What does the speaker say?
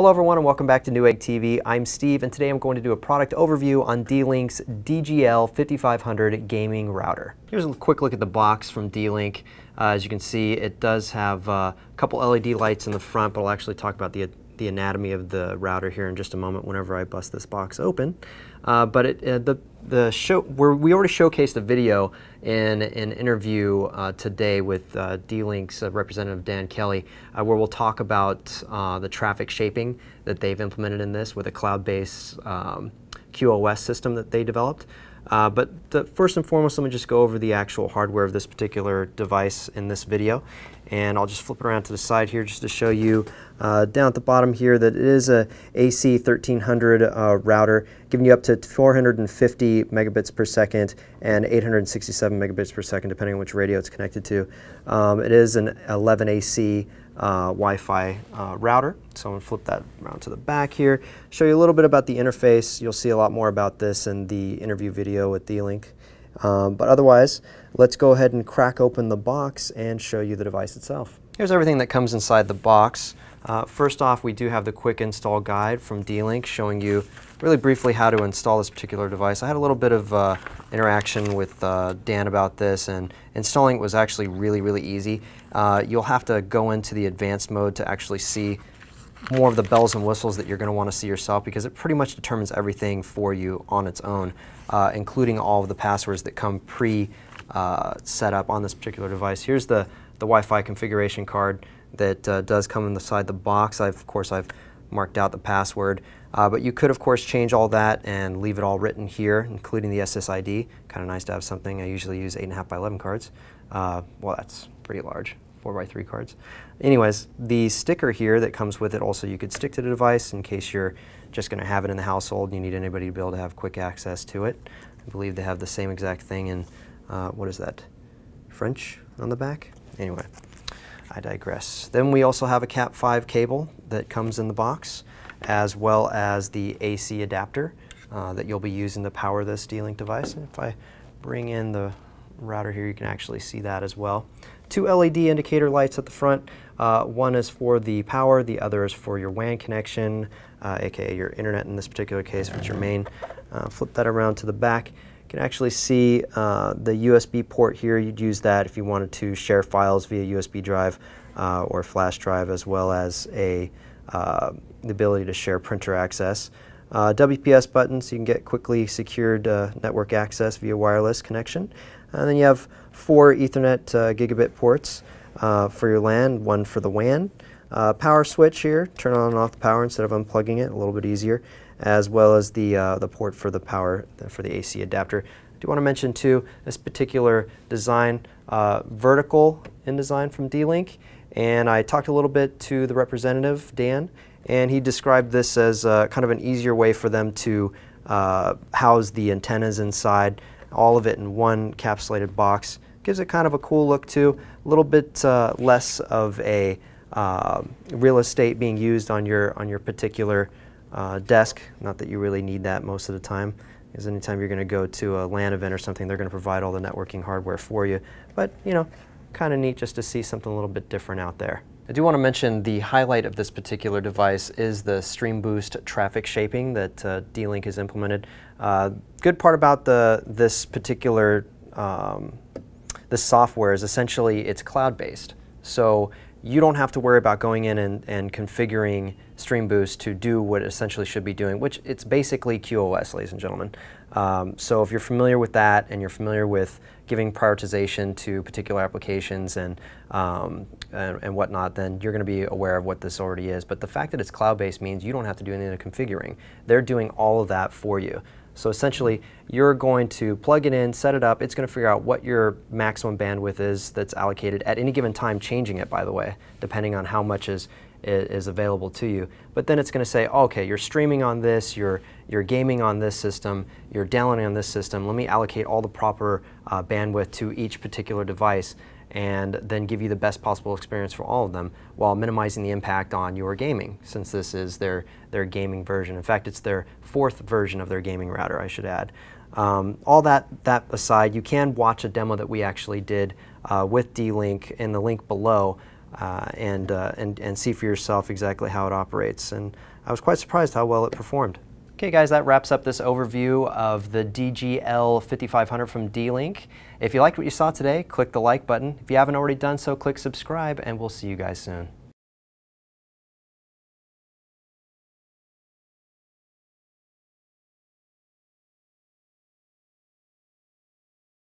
Hello everyone and welcome back to Newegg TV. I'm Steve and today I'm going to do a product overview on D-Link's DGL 5500 gaming router. Here's a quick look at the box from D-Link. As you can see, it does have a couple LED lights in the front, but I'll actually talk about the anatomy of the router here in just a moment whenever I bust this box open. We already showcased a video in an interview today with D-Link's representative Dan Kelly, where we'll talk about the traffic shaping that they've implemented in this with a cloud-based QoS system that they developed. First and foremost, let me just go over the actual hardware of this particular device in this video. And I'll just flip it around to the side here just to show you down at the bottom here that it is a AC 1300 router, giving you up to 450 megabits per second and 867 megabits per second, depending on which radio it's connected to. It is an 11AC Wi-Fi router. So I'm going to flip that around to the back here, show you a little bit about the interface. You'll see a lot more about this in the interview video with D-Link. But otherwise, let's go ahead and crack open the box and show you the device itself. Here's everything that comes inside the box. First off, we do have the quick install guide from D-Link showing you really briefly how to install this particular device. I had a little bit of interaction with Dan about this, and installing it was actually really easy. You'll have to go into the advanced mode to actually see more of the bells and whistles that you're going to want to see yourself, because it pretty much determines everything for you on its own, including all of the passwords that come set up on this particular device. Here's the Wi-Fi configuration card that does come inside the box. Of course, I've marked out the password, but you could of course change all that and leave it all written here, including the SSID. Kind of nice to have something. I usually use 8.5 by 11 cards. Well, that's pretty large. 4 by 3 cards. Anyways, the sticker here that comes with it also you could stick to the device in case you're just going to have it in the household and you need anybody to be able to have quick access to it. I believe they have the same exact thing in, what is that, French on the back? Anyway, I digress. Then we also have a Cat 5 cable that comes in the box, as well as the AC adapter that you'll be using to power this D-Link device. And if I bring in the router here, you can actually see that as well. 2 LED indicator lights at the front. One is for the power, the other is for your WAN connection, aka your internet in this particular case, if it's your main. Flip that around to the back. You can actually see the USB port here. You'd use that if you wanted to share files via USB drive or flash drive, as well as the ability to share printer access. WPS button, so you can get quickly secured network access via wireless connection. And then you have 4 Ethernet gigabit ports for your LAN, 1 for the WAN. Power switch here, turn on and off the power instead of unplugging it, a little bit easier, as well as the port for the power for the AC adapter. I do want to mention too, this particular design, vertical in design from D-Link, and I talked a little bit to the representative, Dan, and he described this as kind of an easier way for them to house the antennas inside, all of it in one encapsulated box. Gives it kind of a cool look too, a little bit less of a real estate being used on your particular desk. Not that you really need that most of the time, because anytime you're going to go to a LAN event or something, they're going to provide all the networking hardware for you. But you know, kind of neat just to see something a little bit different out there. I do want to mention the highlight of this particular device is the Stream Boost traffic shaping that D-Link has implemented. Good part about this particular this software is essentially it's cloud-based. So you don't have to worry about going in and configuring Stream Boost to do what it essentially should be doing, which it's basically QoS, ladies and gentlemen. So if you're familiar with that and you're familiar with giving prioritization to particular applications and whatnot, then you're going to be aware of what this already is. But the fact that it's cloud-based means you don't have to do anything to configuring. They're doing all of that for you. So essentially, you're going to plug it in, set it up. It's going to figure out what your maximum bandwidth is that's allocated at any given time, changing it, by the way, depending on how much is available to you. But then it's going to say, okay, you're streaming on this, you're gaming on this system, you're downloading on this system. Let me allocate all the proper bandwidth to each particular device, and then give you the best possible experience for all of them while minimizing the impact on your gaming, since this is their gaming version. In fact, it's their 4th version of their gaming router, I should add. All that aside, you can watch a demo that we actually did with D-Link in the link below and see for yourself exactly how it operates. And I was quite surprised how well it performed. Okay guys, that wraps up this overview of the DGL 5500 from D-Link. If you liked what you saw today, click the like button. If you haven't already done so, click subscribe, and we'll see you guys soon.